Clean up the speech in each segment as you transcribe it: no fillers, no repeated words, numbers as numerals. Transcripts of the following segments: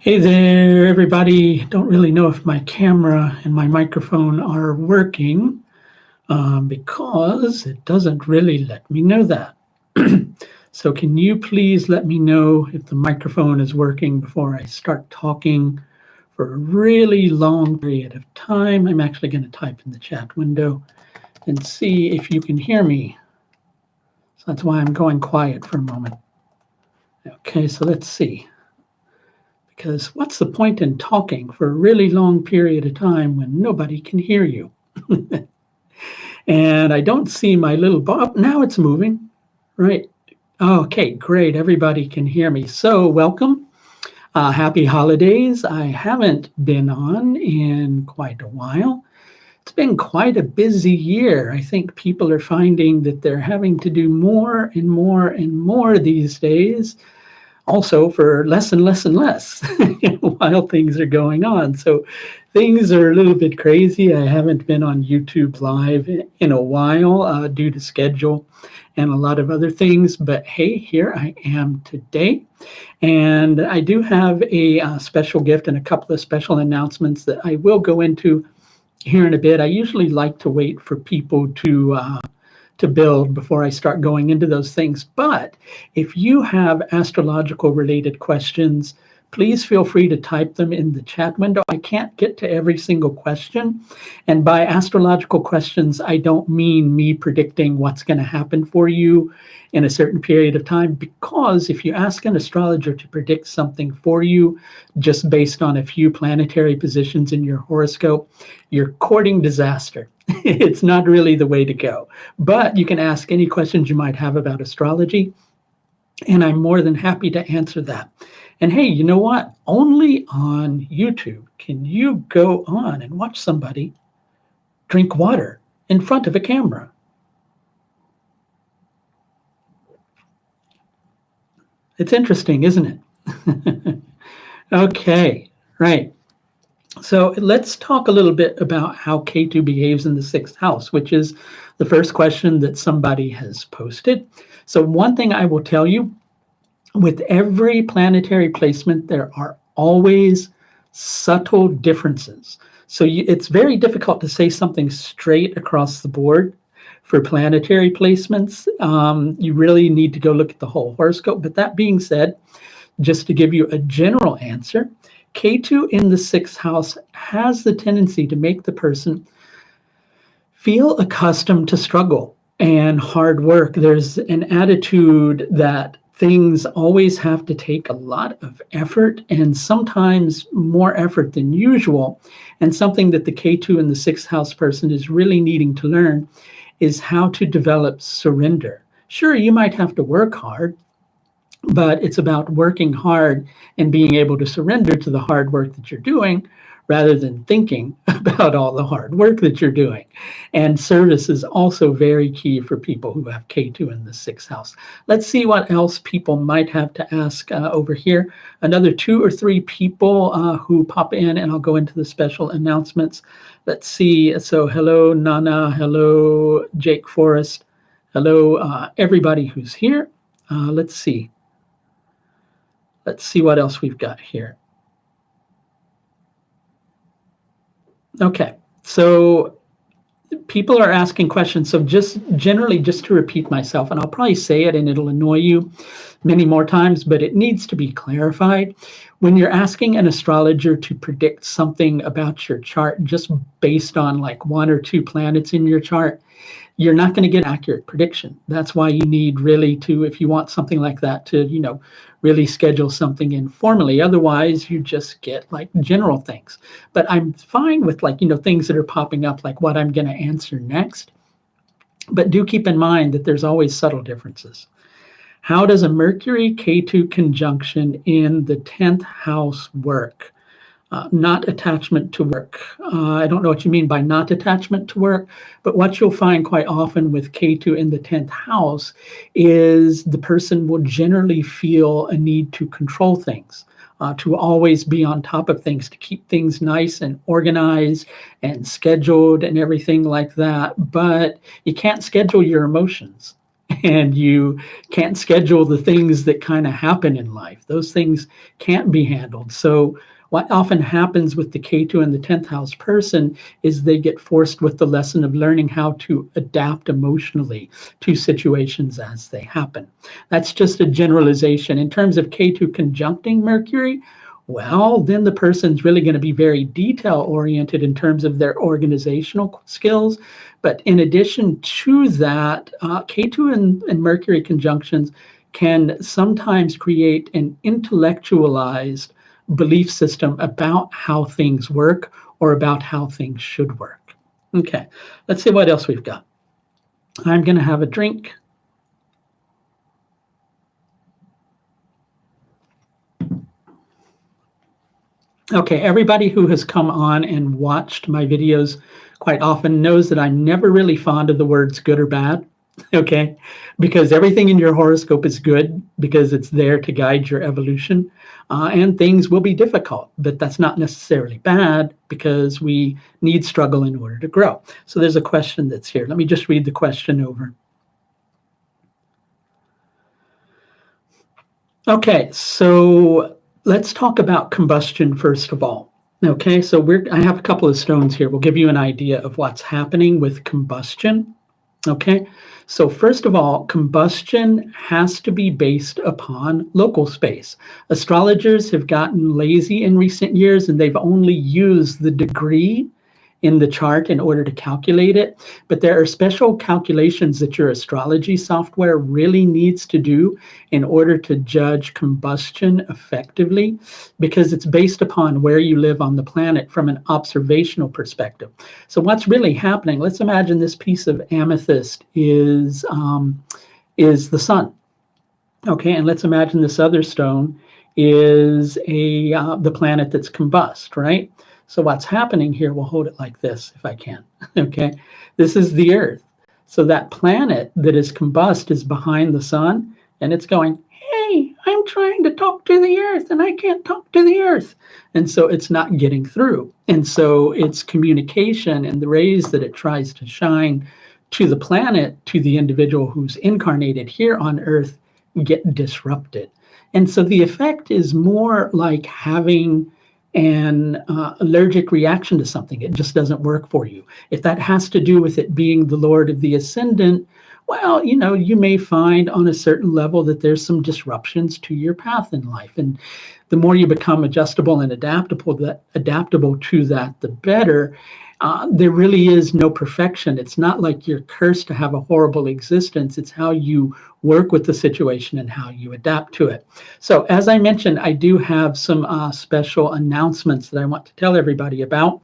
Hey there, everybody. Don't really know if my camera and my microphone are working because it doesn't really let me know that. So can you please let me know if the microphone is working before I start talking for a really long period of time? I'm actually going to type in the chat window and see if you can hear me. So that's why I'm going quiet for a moment. Okay, so let's see. Because what's the point in talking for a really long period of time when nobody can hear you? And I don't see my little bob. Now it's moving, right? Okay, great. Everybody can hear me. So welcome. Happy holidays. I haven't been on in quite a while. It's been quite a busy year. I think people are finding that they're having to do more and more and more these days, also for less and less and less while things are going on. So things are a little bit crazy. I haven't been on YouTube Live in a while due to schedule and a lot of other things. But hey, here I am today. And I do have a special gift and a couple of special announcements that I will go into here in a bit. I usually like to wait for people to build before I start going into those things. But if you have astrological related questions, please feel free to type them in the chat window. I can't get to every single question. And by astrological questions, I don't mean me predicting what's going to happen for you in a certain period of time, because if you ask an astrologer to predict something for you just based on a few planetary positions in your horoscope, you're courting disaster. It's not really the way to go. But you can ask any questions you might have about astrology, and I'm more than happy to answer that. And hey, you know what? Only on YouTube can you go on and watch somebody drink water in front of a camera. It's interesting, isn't it? Okay, right. So let's talk a little bit about how K2 behaves in the sixth house, which is the first question that somebody has posted. So one thing I will tell you, with every planetary placement, there are always subtle differences. So it's very difficult to say something straight across the board for planetary placements. You really need to go look at the whole horoscope. But that being said, just to give you a general answer, K2 in the sixth house has the tendency to make the person feel accustomed to struggle and hard work. There's an attitude that things always have to take a lot of effort, and sometimes more effort than usual. And something that the K2 in the sixth house person is really needing to learn is how to develop surrender. Sure, you might have to work hard, but it's about working hard and being able to surrender to the hard work that you're doing rather than thinking about all the hard work that you're doing. And service is also very key for people who have K2 in the sixth house. Let's see what else people might have to ask over here. Another 2 or 3 people who pop in, and I'll go into the special announcements. Let's see. So hello, Nana. Hello, Jake Forrest. Hello, everybody who's here. Let's see. Let's see what else we've got here. Okay, so people are asking questions. So just generally, just to repeat myself, and I'll probably say it and it'll annoy you many more times, but it needs to be clarified. When you're asking an astrologer to predict something about your chart just based on like 1 or 2 planets in your chart, you're not going to get an accurate prediction. That's why you need really to, if you want something like that, to, really schedule something in formally. Otherwise, you just get like general things. But I'm fine with like, things that are popping up, like what I'm going to answer next. But do keep in mind that there's always subtle differences. How does a Mercury K2 conjunction in the 10th house work? Not attachment to work. I don't know what you mean by not attachment to work, but what you'll find quite often with K2 in the 10th house is the person will generally feel a need to control things, to always be on top of things, to keep things nice and organized and scheduled and everything like that. But you can't schedule your emotions. and you can't schedule the things that kind of happen in life. Those things can't be handled. So what often happens with the K2 and the 10th house person is they get forced with the lesson of learning how to adapt emotionally to situations as they happen. That's just a generalization. In terms of K2 conjuncting Mercury, well, then the person's really going to be very detail oriented in terms of their organizational skills. But in addition to that, K2 and Mercury conjunctions can sometimes create an intellectualized belief system about how things work or about how things should work. Okay, let's see what else we've got. I'm going to have a drink. Okay, everybody who has come on and watched my videos quite often knows that I'm never really fond of the words good or bad, okay? Because everything in your horoscope is good because it's there to guide your evolution. And things will be difficult, but that's not necessarily bad because we need struggle in order to grow. So there's a question that's here. Let me just read the question over. Okay, so let's talk about combustion first of all. Okay, so I have a couple of stones here. We'll give you an idea of what's happening with combustion. Okay, so first of all, combustion has to be based upon local space. Astrologers have gotten lazy in recent years and they've only used the degree in the chart in order to calculate it. But there are special calculations that your astrology software really needs to do in order to judge combustion effectively, because it's based upon where you live on the planet from an observational perspective. So what's really happening, let's imagine this piece of amethyst is the sun. Okay, and let's imagine this other stone is the planet that's combust, right? So what's happening here, we'll hold it like this if I can, okay? This is the Earth. So that planet that is combust is behind the sun, and it's going, hey, I'm trying to talk to the Earth, and I can't talk to the Earth. And so it's not getting through. And so its communication and the rays that it tries to shine to the planet, to the individual who's incarnated here on Earth, get disrupted. And so the effect is more like having an allergic reaction to something. It just doesn't work for you. If that has to do with it being the Lord of the Ascendant, well, you may find on a certain level that there's some disruptions to your path in life. And the more you become adjustable and adaptable to that, the better. There really is no perfection. It's not like you're cursed to have a horrible existence. It's how you work with the situation and how you adapt to it. So as I mentioned, I do have some special announcements that I want to tell everybody about.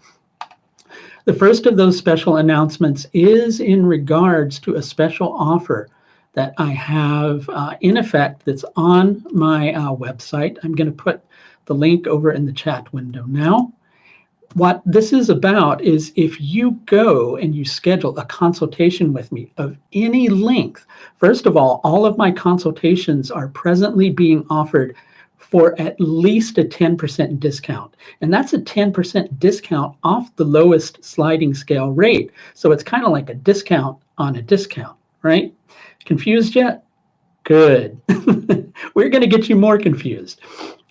The first of those special announcements is in regards to a special offer that I have in effect that's on my website. I'm going to put the link over in the chat window now. What this is about is if you go and you schedule a consultation with me of any length, first of all of my consultations are presently being offered for at least a 10% discount. And that's a 10% discount off the lowest sliding scale rate. So it's kind of like a discount on a discount, right? Confused yet? Good. We're going to get you more confused.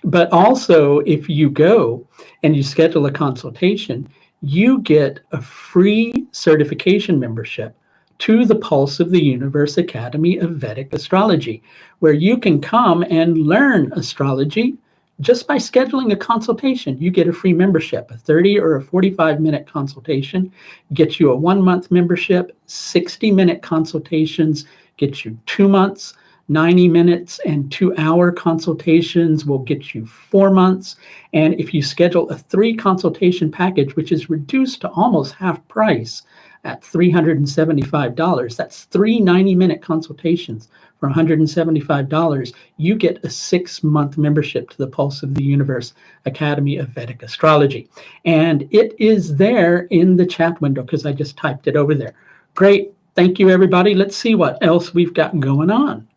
But also, if you go and you schedule a consultation, you get a free certification membership to the Pulse of the Universe Academy of Vedic Astrology, where you can come and learn astrology just by scheduling a consultation. You get a free membership. A 30 or a 45-minute consultation gets you a 1-month membership. 60-minute consultations get you 2 months. 90 minutes and 2-hour consultations will get you 4 months. And if you schedule a 3 consultation package, which is reduced to almost half price at $375, that's 3 90-minute consultations for $175, you get a 6-month membership to the Pulse of the Universe Academy of Vedic Astrology. And it is there in the chat window because I just typed it over there. Great. Thank you, everybody. Let's see what else we've got going on.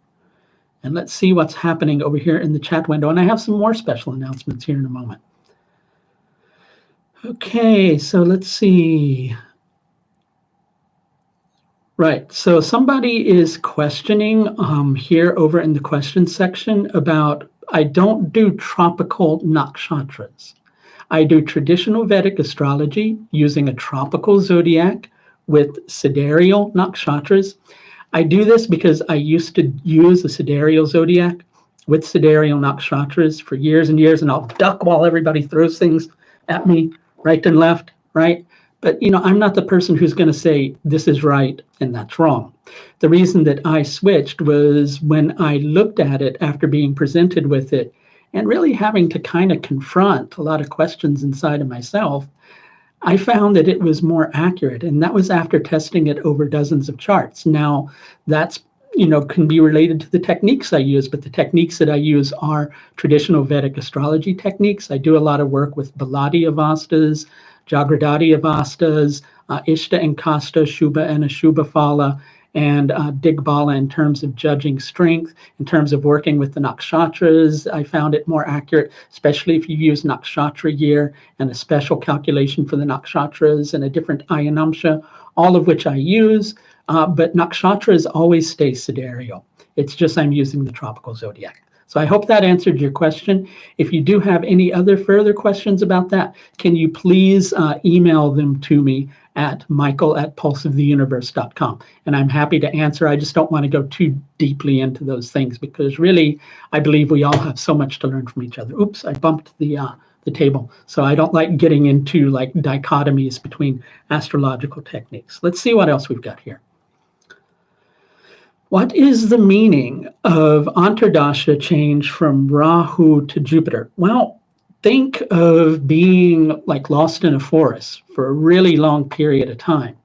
And let's see what's happening over here in the chat window. And I have some more special announcements here in a moment. Okay, so let's see. Right. So somebody is questioning here over in the question section about I don't do tropical nakshatras. I do traditional Vedic astrology using a tropical zodiac with sidereal nakshatras. I do this because I used to use the sidereal zodiac with sidereal nakshatras for years and years, and I'll duck while everybody throws things at me right and left, right? But I'm not the person who's going to say this is right and that's wrong. The reason that I switched was when I looked at it after being presented with it and really having to kind of confront a lot of questions inside of myself, I found that it was more accurate, and that was after testing it over dozens of charts. Now, that's can be related to the techniques I use, but the techniques that I use are traditional Vedic astrology techniques. I do a lot of work with Baladi Avastas, Jagradati Avastas, Ishta and Kasta, Shubha and Ashubha Phala, and Digbala in terms of judging strength, in terms of working with the nakshatras. I found it more accurate, especially if you use nakshatra year and a special calculation for the nakshatras and a different ayanamsha, all of which I use. But nakshatras always stay sidereal. It's just I'm using the tropical zodiac. So I hope that answered your question. If you do have any other further questions about that, can you please email them to me at michael@pulseoftheuniverse.com. And I'm happy to answer. I just don't want to go too deeply into those things because really, I believe we all have so much to learn from each other. Oops, I bumped the table. So I don't like getting into like dichotomies between astrological techniques. Let's see what else we've got here. What is the meaning of Antardasha change from Rahu to Jupiter? Well, think of being like lost in a forest for a really long period of time.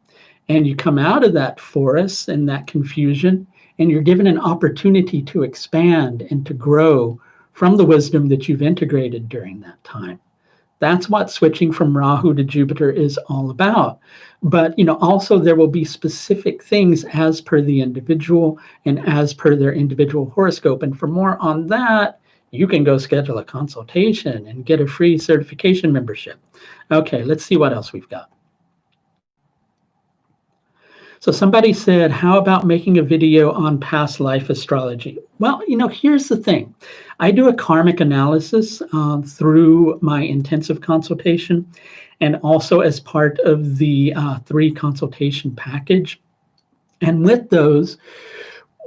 And you come out of that forest and that confusion, and you're given an opportunity to expand and to grow from the wisdom that you've integrated during that time. That's what switching from Rahu to Jupiter is all about. But also there will be specific things as per the individual and as per their individual horoscope. And for more on that, you can go schedule a consultation and get a free certification membership. Okay, let's see what else we've got. So somebody said, how about making a video on past life astrology? Well, here's the thing. I do a karmic analysis through my intensive consultation and also as part of the 3 consultation package. And with those,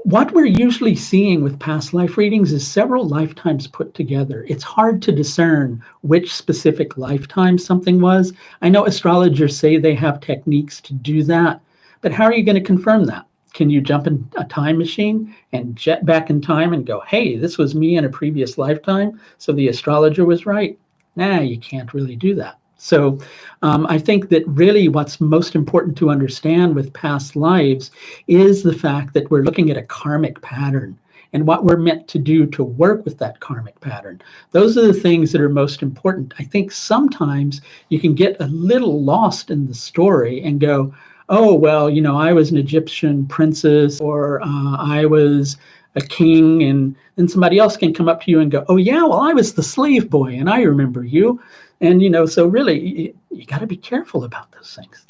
what we're usually seeing with past life readings is several lifetimes put together. It's hard to discern which specific lifetime something was. I know astrologers say they have techniques to do that. But how are you going to confirm that? Can you jump in a time machine and jet back in time and go, hey, this was me in a previous lifetime, so the astrologer was right? Nah, you can't really do that. So I think that really what's most important to understand with past lives is the fact that we're looking at a karmic pattern and what we're meant to do to work with that karmic pattern. Those are the things that are most important. I think sometimes you can get a little lost in the story and go, oh, well, I was an Egyptian princess or I was a king, and then somebody else can come up to you and go, oh, yeah, well, I was the slave boy and I remember you. And, so really, you got to be careful about those things.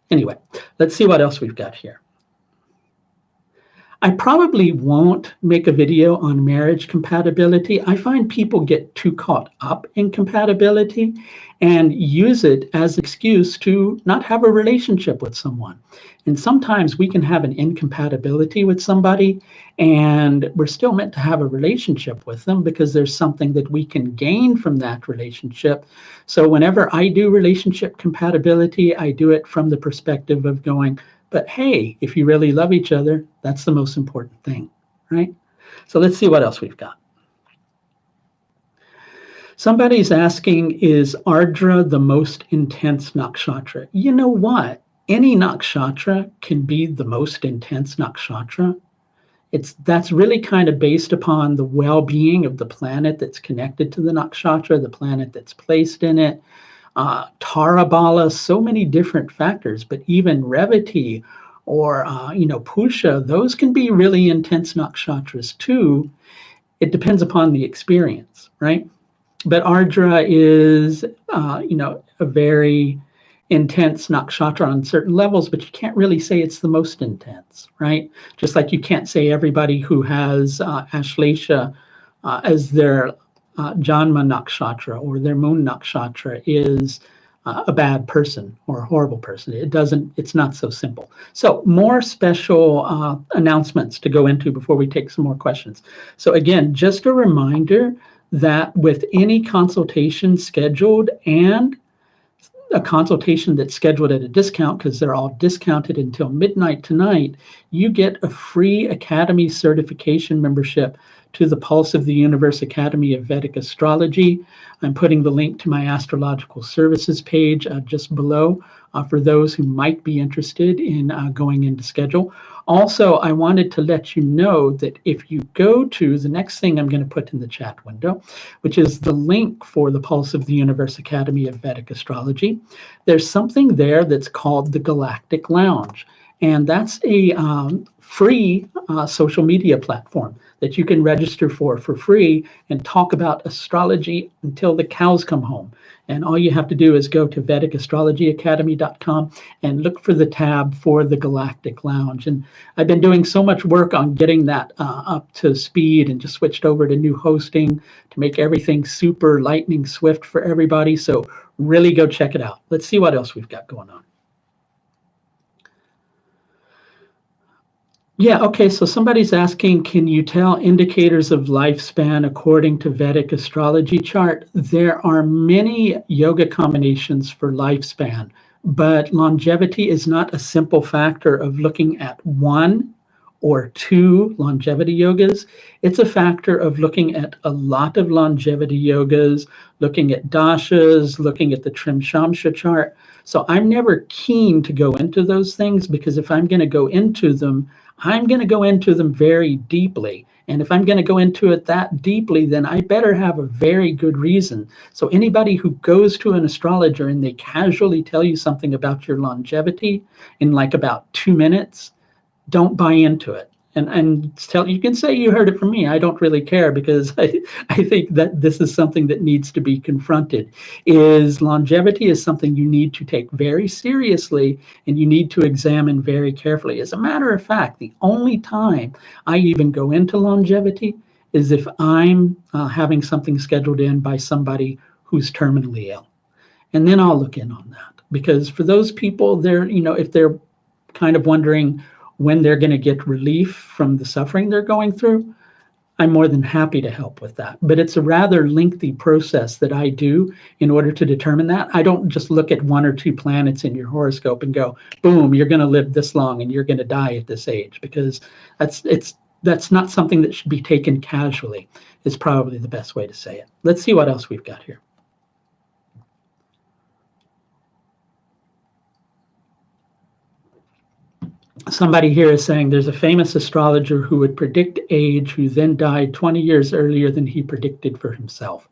Anyway, let's see what else we've got here. I probably won't make a video on marriage compatibility. I find people get too caught up in compatibility and use it as an excuse to not have a relationship with someone. And sometimes we can have an incompatibility with somebody and we're still meant to have a relationship with them because there's something that we can gain from that relationship. So whenever I do relationship compatibility, I do it from the perspective of going, but hey, if you really love each other, that's the most important thing, right? So let's see what else we've got. Somebody's asking, is Ardra the most intense nakshatra? You know what? Any nakshatra can be the most intense nakshatra. That's really kind of based upon the well-being of the planet that's connected to the nakshatra, the planet that's placed in it. Tarabala, so many different factors, but even Revati or, Pusha, those can be really intense nakshatras too. It depends upon the experience, right? But Ardra is, a very intense nakshatra on certain levels, but you can't really say it's the most intense, right? Just like you can't say everybody who has Ashlesha as their Janma nakshatra or their moon nakshatra is a bad person or a horrible person. It's not so simple. So more special announcements to go into before we take some more questions. So again, just a reminder that with any consultation scheduled and a consultation that's scheduled at a discount, because they're all discounted until midnight tonight, you get a free Academy certification membership to the Pulse of the Universe Academy of Vedic Astrology. I'm putting the link to my astrological services page just below for those who might be interested in going into schedule. Also, I wanted to let you know that if you go to the next thing I'm going to put in the chat window, which is the link for the Pulse of the Universe Academy of Vedic Astrology, there's something there that's called the Galactic Lounge. And that's a free social media platform that you can register for free and talk about astrology until the cows come home. And all you have to do is go to VedicAstrologyAcademy.com and look for the tab for the Galactic Lounge. And I've been doing so much work on getting that up to speed and just switched over to new hosting to make everything super lightning swift for everybody. So really go check it out. Let's see what else we've got going on. Yeah, okay, so somebody's asking, can you tell indicators of lifespan according to Vedic astrology chart? There are many yoga combinations for lifespan, but longevity is not a simple factor of looking at one or two longevity yogas. It's a factor of looking at a lot of longevity yogas, looking at dashas, looking at the Trim Shamsha chart. So I'm never keen to go into those things, because if I'm going to go into them, I'm going to go into them very deeply. And if I'm going to go into it that deeply, then I better have a very good reason. So anybody who goes to an astrologer and they casually tell you something about your longevity in like about 2 minutes, don't buy into it. And tell, you can say you heard it from me. I don't really care, because I think that this is something that needs to be confronted. Is longevity is something you need to take very seriously and you need to examine very carefully. As a matter of fact, the only time I even go into longevity is if I'm having something scheduled in by somebody who's terminally ill. And then I'll look in on that, because for those people, if they're kind of wondering when they're going to get relief from the suffering they're going through, I'm more than happy to help with that. But it's a rather lengthy process that I do in order to determine that. I don't just look at one or two planets in your horoscope and go, boom, you're going to live this long and you're going to die at this age, because that's not something that should be taken casually, is probably the best way to say it. Let's see what else we've got here. Somebody here is saying there's a famous astrologer who would predict age who then died 20 years earlier than he predicted for himself.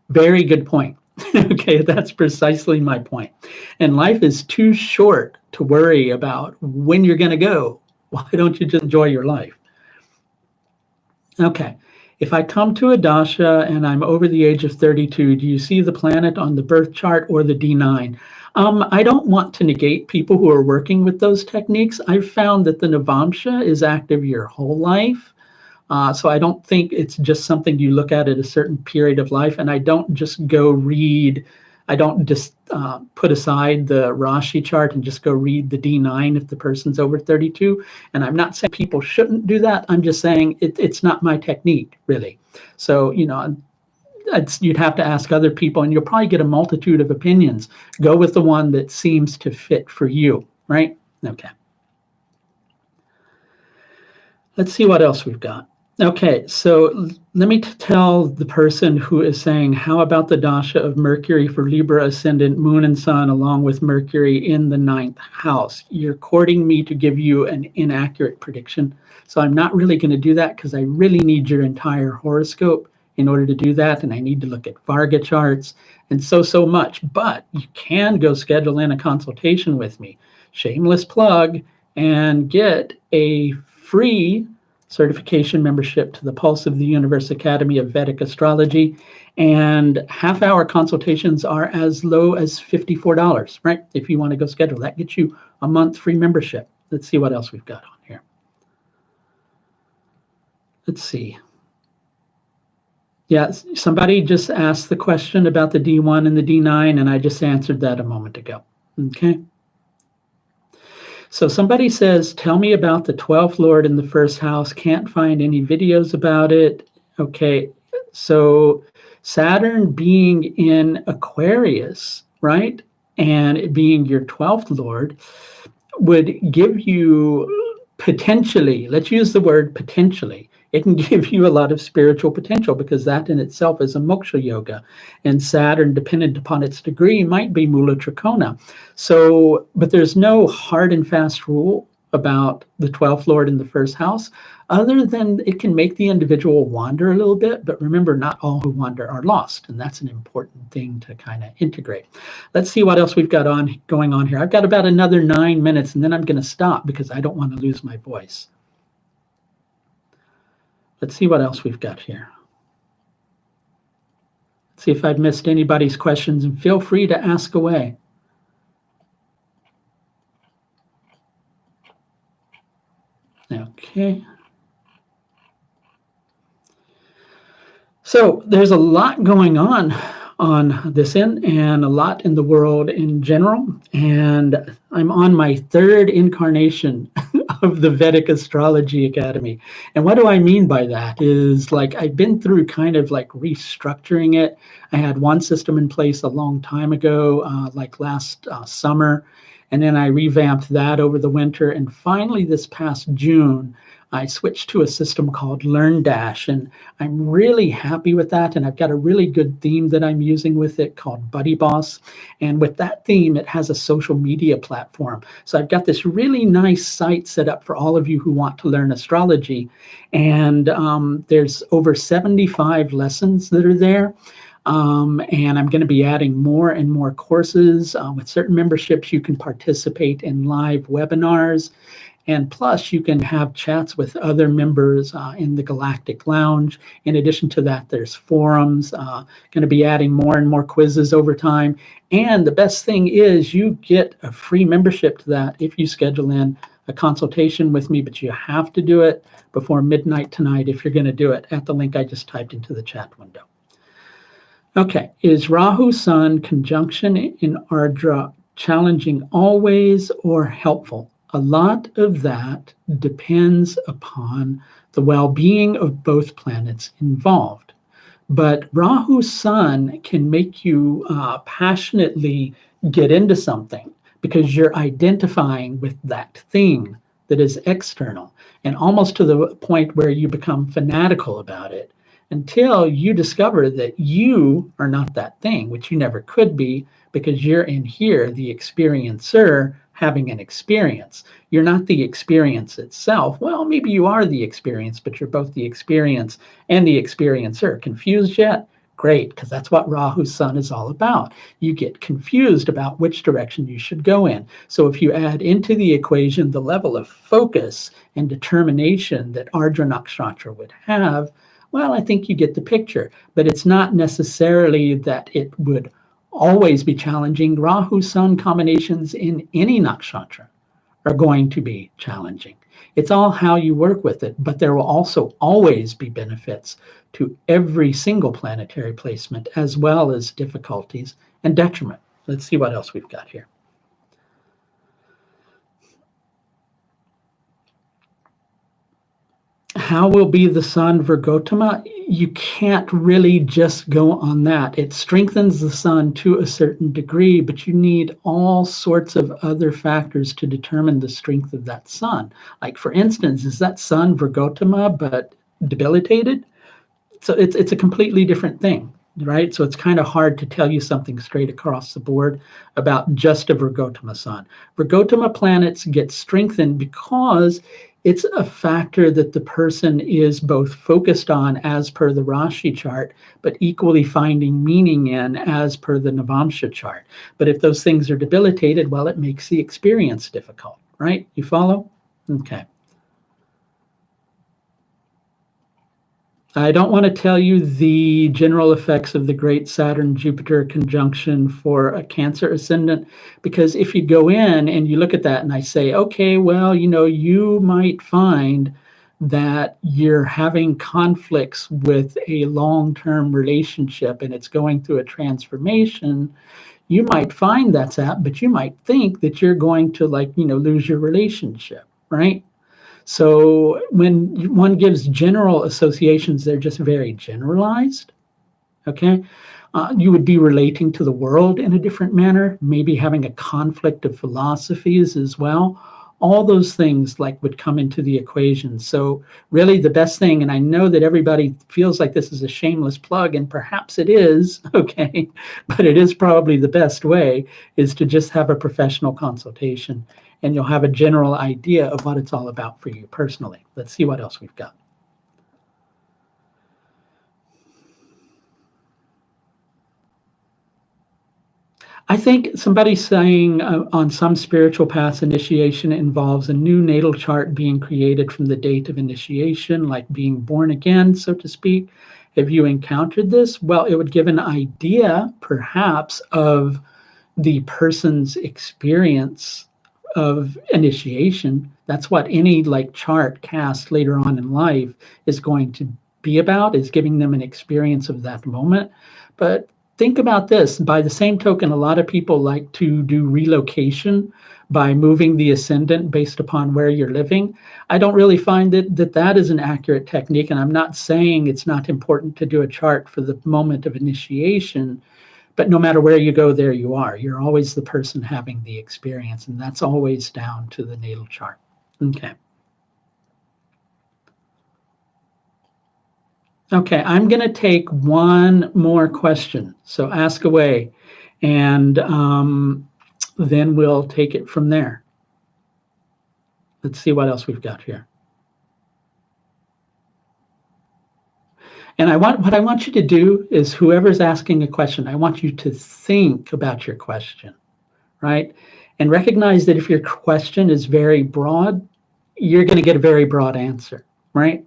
Very good point. Okay, that's precisely my point. And life is too short to worry about when you're going to go. Why don't you just enjoy your life? Okay, if I come to a dasha and I'm over the age of 32, do you see the planet on the birth chart or the D9? I don't want to negate people who are working with those techniques. I've found that the Navamsha is active your whole life. So I don't think it's just something you look at a certain period of life. And I don't just go read, I don't just put aside the Rashi chart and just go read the D9 if the person's over 32. And I'm not saying people shouldn't do that. I'm just saying it's not my technique, really. So, you'd have to ask other people, and you'll probably get a multitude of opinions. Go with the one that seems to fit for you, right? Okay. Let's see what else we've got. Okay, so let me tell the person who is saying, how about the dasha of Mercury for Libra ascendant, moon and sun, along with Mercury in the 9th house? You're courting me to give you an inaccurate prediction. So I'm not really going to do that, because I really need your entire horoscope in order to do that, and I need to look at Varga charts and so much. But you can go schedule in a consultation with me, shameless plug, and get a free certification membership to the Pulse of the Universe Academy of Vedic Astrology, and half-hour consultations are as low as $54, right? If you want to go schedule, that gets you a month free membership. Let's see what else we've got on here. Let's see. Yeah, somebody just asked the question about the D1 and the D9, and I just answered that a moment ago. Okay. So somebody says, tell me about the 12th Lord in the first house. Can't find any videos about it. Okay. So Saturn being in Aquarius, right? And it being your 12th Lord would give you potentially, let's use the word potentially, it can give you a lot of spiritual potential, because that in itself is a moksha yoga, and Saturn, dependent upon its degree, might be mula trikona. So, but there's no hard and fast rule about the 12th Lord in the first house, other than it can make the individual wander a little bit. But remember, not all who wander are lost, and that's an important thing to kind of integrate. Let's see what else we've got going on here. I've got about another 9 minutes, and then I'm going to stop because I don't want to lose my voice. Let's see what else we've got here. Let's see if I've missed anybody's questions, and feel free to ask away. Okay. So there's a lot going on this end, and a lot in the world in general. And I'm on my third incarnation of the Vedic Astrology Academy. And what do I mean by that is, like, I've been through kind of like restructuring it. I had one system in place a long time ago, like last summer, and then I revamped that over the winter. And finally, this past June, I switched to a system called LearnDash, and I'm really happy with that. And I've got a really good theme that I'm using with it called Buddy Boss. And with that theme, it has a social media platform. So I've got this really nice site set up for all of you who want to learn astrology. And there's over 75 lessons that are there. And I'm going to be adding more and more courses. With certain memberships, you can participate in live webinars. And plus, you can have chats with other members in the Galactic Lounge. In addition to that, there's forums. Going to be adding more and more quizzes over time. And the best thing is, you get a free membership to that if you schedule in a consultation with me, but you have to do it before midnight tonight if you're going to do it at the link I just typed into the chat window. Okay, is Rahu Sun conjunction in Ardra challenging always or helpful? A lot of that depends upon the well-being of both planets involved. But Rahu Sun can make you passionately get into something because you're identifying with that thing that is external, and almost to the point where you become fanatical about it, until you discover that you are not that thing, which you never could be, because you're in here, the experiencer, having an experience. You're not the experience itself. Well, maybe you are the experience, but you're both the experience and the experiencer. Confused yet? Great, because that's what Rahu Sun is all about. You get confused about which direction you should go in. So if you add into the equation the level of focus and determination that Ardra Nakshatra would have, well, I think you get the picture. But it's not necessarily that it would always be challenging. Rahu Sun combinations in any nakshatra are going to be challenging. It's all how you work with it, but there will also always be benefits to every single planetary placement, as well as difficulties and detriment. Let's see what else we've got here. How will be the sun Virgotama? You can't really just go on that. It strengthens the sun to a certain degree, but you need all sorts of other factors to determine the strength of that sun. Like, for instance, is that sun Virgotama but debilitated? So it's a completely different thing, right? So it's kind of hard to tell you something straight across the board about just a Virgotama sun. Virgotama planets get strengthened because it's a factor that the person is both focused on as per the Rashi chart, but equally finding meaning in as per the Navamsha chart. But if those things are debilitated, well, it makes the experience difficult, right? You follow? Okay. I don't want to tell you the general effects of the great Saturn-Jupiter conjunction for a Cancer ascendant, because if you go in and you look at that and I say, okay, well, you might find that you're having conflicts with a long-term relationship and it's going through a transformation, you might find that's that, but you might think that you're going to lose your relationship, right? So when one gives general associations, they're just very generalized, okay? You would be relating to the world in a different manner, maybe having a conflict of philosophies as well. All those things would come into the equation. So really the best thing, and I know that everybody feels like this is a shameless plug, and perhaps it is, okay, but it is probably the best way, is to just have a professional consultation, and you'll have a general idea of what it's all about for you personally. Let's see what else we've got. I think somebody's saying on some spiritual paths, initiation involves a new natal chart being created from the date of initiation, like being born again, so to speak. Have you encountered this? Well, it would give an idea, perhaps, of the person's experience of initiation. That's what any chart cast later on in life is going to be about, is giving them an experience of that moment. But think about this. By the same token, a lot of people like to do relocation by moving the ascendant based upon where you're living. I don't really find that is an accurate technique, and I'm not saying it's not important to do a chart for the moment of initiation, but no matter where you go, there you are. You're always the person having the experience, and that's always down to the natal chart. Okay. Okay, I'm going to take one more question. So ask away, and then we'll take it from there. Let's see what else we've got here. And what I want you to do is, whoever's asking a question, I want you to think about your question, right? And recognize that if your question is very broad, you're going to get a very broad answer, right?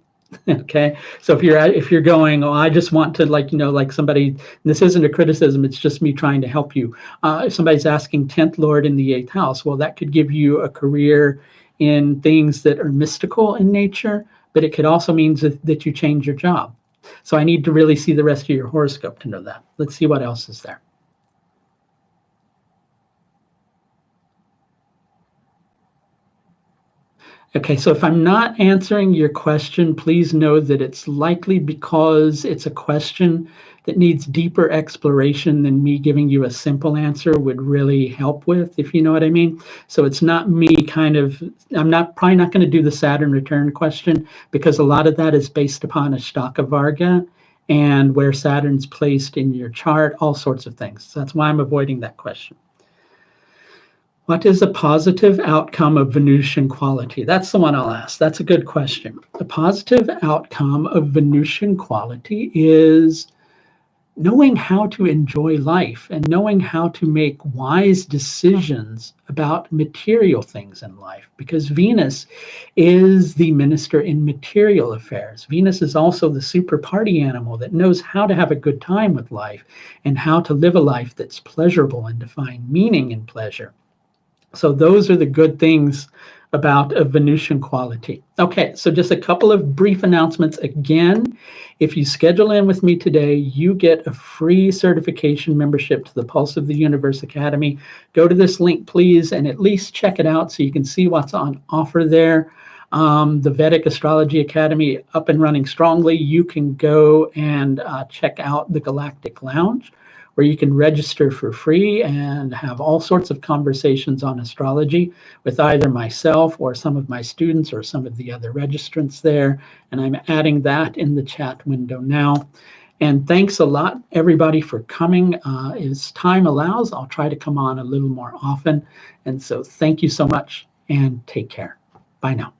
Okay. So if you're going, oh, I just want to somebody, this isn't a criticism, it's just me trying to help you. If somebody's asking 10th Lord in the 8th house, well, that could give you a career in things that are mystical in nature, but it could also mean that you change your job. So I need to really see the rest of your horoscope to know that. Let's see what else is there. Okay, so if I'm not answering your question, please know that it's likely because it's a question that needs deeper exploration than me giving you a simple answer would really help with, if you know what I mean. So it's not me I'm probably not going to do the Saturn return question, because a lot of that is based upon Ashtaka Varga and where Saturn's placed in your chart, all sorts of things. So that's why I'm avoiding that question. What is a positive outcome of Venusian quality? That's the one I'll ask. That's a good question. The positive outcome of Venusian quality is knowing how to enjoy life and knowing how to make wise decisions about material things in life, because Venus is the minister in material affairs. Venus is also the super party animal that knows how to have a good time with life and how to live a life that's pleasurable and to find meaning in pleasure. So those are the good things about a Venusian quality. Okay, so just a couple of brief announcements again. If you schedule in with me today, you get a free certification membership to the Pulse of the Universe Academy. Go to this link, please, and at least check it out so you can see what's on offer there. The Vedic Astrology Academy up and running strongly. You can go and check out the Galactic Lounge, where you can register for free and have all sorts of conversations on astrology with either myself or some of my students or some of the other registrants there. And I'm adding that in the chat window now. And thanks a lot, everybody, for coming. As time allows, I'll try to come on a little more often. And so thank you so much, and take care. Bye now.